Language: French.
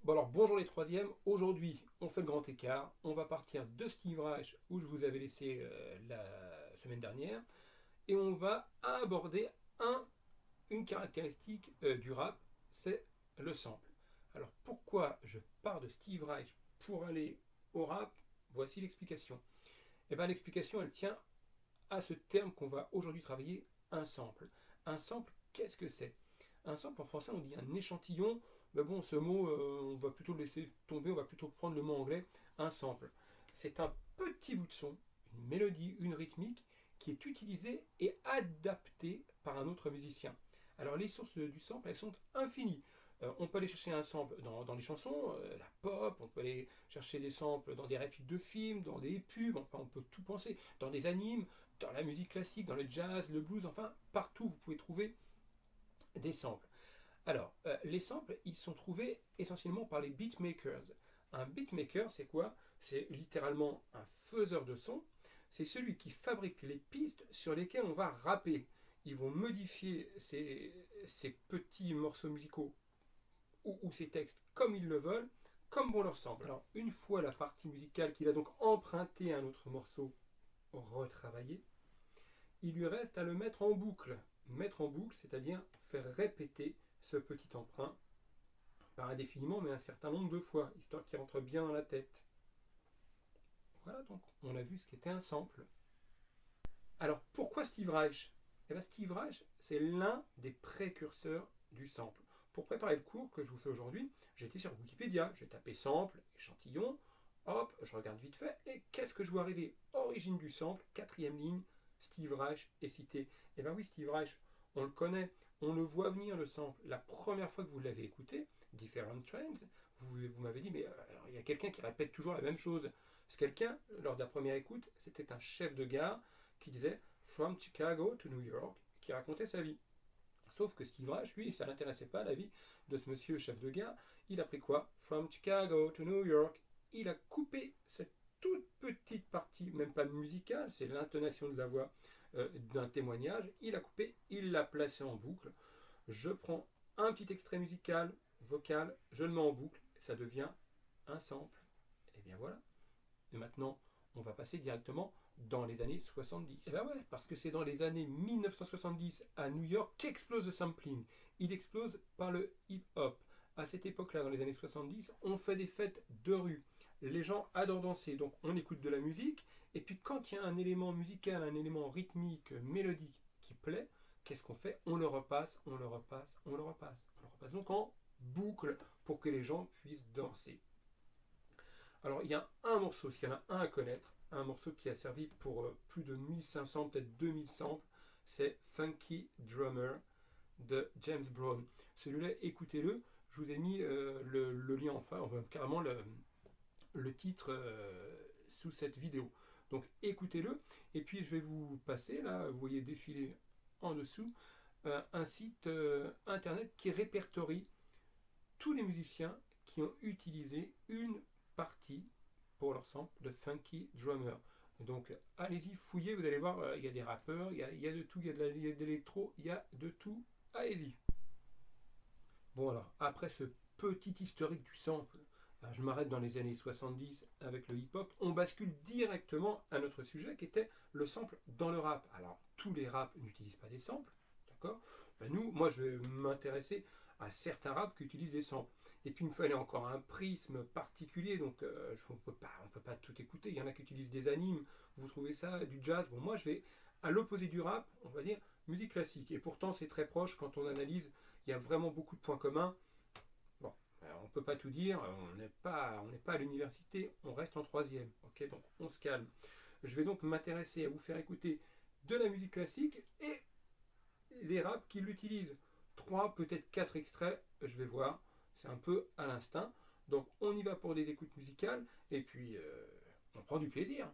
Bon alors bonjour les troisièmes, aujourd'hui on fait le grand écart, on va partir de Steve Reich où je vous avais laissé la semaine dernière et on va aborder une caractéristique du rap, c'est le sample. Alors pourquoi je pars de Steve Reich pour aller au rap? Voici l'explication. Et bien l'explication elle tient à ce terme qu'on va aujourd'hui travailler, un sample. Un sample, qu'est-ce que c'est? Un sample en français on dit un échantillon, mais bon ce mot on va plutôt le laisser tomber, on va plutôt prendre le mot anglais, un sample. C'est un petit bout de son, une mélodie, une rythmique qui est utilisée et adaptée par un autre musicien. Alors les sources du sample elles sont infinies. On peut aller chercher un sample dans les chansons, la pop, on peut aller chercher des samples dans des répliques de films, dans des pubs, enfin on peut tout penser, dans des animes, dans la musique classique, dans le jazz, le blues, enfin partout vous pouvez trouver des samples. Alors, les samples, ils sont trouvés essentiellement par les beatmakers. Un beatmaker, c'est quoi? C'est littéralement un faiseur de son. C'est celui qui fabrique les pistes sur lesquelles on va rapper. Ils vont modifier ces petits morceaux musicaux ou ces textes comme ils le veulent, comme bon leur semble. Alors, une fois la partie musicale qu'il a donc emprunté à un autre morceau retravaillé, il lui reste à le mettre en boucle. Mettre en boucle, c'est-à-dire faire répéter ce petit emprunt, pas indéfiniment, mais un certain nombre de fois, histoire qu'il rentre bien dans la tête. Voilà, donc on a vu ce qu'était un sample. Alors pourquoi Steve Reich? Eh bien Steve Reich, c'est l'un des précurseurs du sample. Pour préparer le cours que je vous fais aujourd'hui, j'étais sur Wikipédia, j'ai tapé sample, échantillon, hop, je regarde vite fait, et qu'est-ce que je vois arriver? Origine du sample, quatrième ligne, Steve Reich est cité. Eh bien oui, Steve Reich, on le connaît, on le voit venir le sample. La première fois que vous l'avez écouté, Different Trends, vous m'avez dit, mais il y a quelqu'un qui répète toujours la même chose. Ce quelqu'un, lors de la première écoute, c'était un chef de gare qui disait From Chicago to New York, qui racontait sa vie. Sauf que Steve Reich, lui, ça l'intéressait pas la vie de ce monsieur chef de gare. Il a pris quoi? From Chicago to New York. Il a coupé cette toute petite partie, même pas musicale, c'est l'intonation de la voix d'un témoignage. Il a coupé, il l'a placé en boucle. Je prends un petit extrait musical, vocal, je le mets en boucle, ça devient un sample. Et bien voilà. Et maintenant, on va passer directement dans les années 70. Et ben ouais, parce que c'est dans les années 1970 à New York qu'explose le sampling. Il explose par le hip-hop. À cette époque-là, dans les années 70, on fait des fêtes de rue. Les gens adorent danser, donc on écoute de la musique. Et puis quand il y a un élément musical, un élément rythmique, mélodique qui plaît, qu'est-ce qu'on fait? On le repasse, on le repasse, on le repasse. On le repasse donc en boucle pour que les gens puissent danser. Alors il y a un morceau, s'il y en a un à connaître, un morceau qui a servi pour plus de 1500, peut-être 2000 samples, c'est Funky Drummer de James Brown. Celui-là, écoutez-le, je vous ai mis le lien enfin carrément le titre sous cette vidéo. Donc écoutez-le, et puis je vais vous passer, là, vous voyez défiler en dessous, un site internet qui répertorie tous les musiciens qui ont utilisé une partie pour leur sample de Funky Drummer. Donc allez-y, fouillez, vous allez voir, il y a des rappeurs, il y a de tout, il y a de l'électro, il y a de tout, allez-y. Bon alors, après ce petit historique du sample, je m'arrête dans les années 70 avec le hip-hop, on bascule directement à notre sujet qui était le sample dans le rap. Alors, tous les raps n'utilisent pas des samples, d'accord? Moi je vais m'intéresser à certains raps qui utilisent des samples. Et puis il me fallait encore un prisme particulier, donc on peut pas tout écouter. Il y en a qui utilisent des animes, vous trouvez ça, du jazz. Bon, moi je vais à l'opposé du rap, on va dire musique classique. Et pourtant c'est très proche quand on analyse, il y a vraiment beaucoup de points communs. Bon, on ne peut pas tout dire, on n'est pas à l'université, on reste en troisième, ok, donc on se calme. Je vais donc m'intéresser à vous faire écouter de la musique classique et les raps qui l'utilisent. Trois, peut-être quatre extraits, je vais voir, c'est un peu à l'instinct. Donc on y va pour des écoutes musicales, et puis on prend du plaisir.